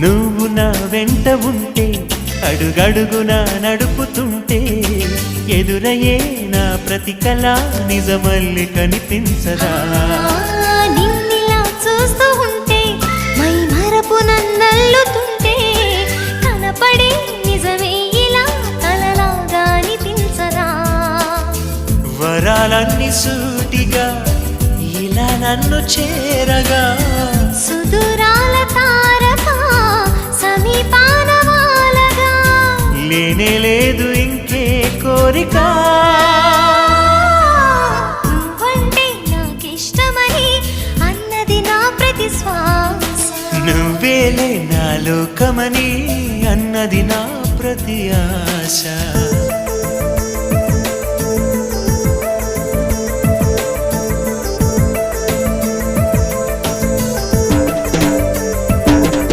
నువ్వు నా వెంట ఉంటే అడుగడుగునా నడుపుతుంటే ఎదురయ్యే నా ప్రతి కళ నిజమల్లి కనిపించదా నిన్నిలా చూస్తూ ఉంటే మై మరపు నన్నల్లుతుంటే కనపడే నిజమే ఇలా కలలాగా అనిపించదా వరాలన్నీ సూటిగా ఇలా నన్ను చేరగా సుదూరాల తారక సమీపాన వాలగా లేనే లేదు ఇంకే కోరిక నువ్వంటే నాకిష్టమని అన్నది నా ప్రతి శ్వాస నువ్వేలే నా లోకమని అన్నది నా ప్రతి ఆశ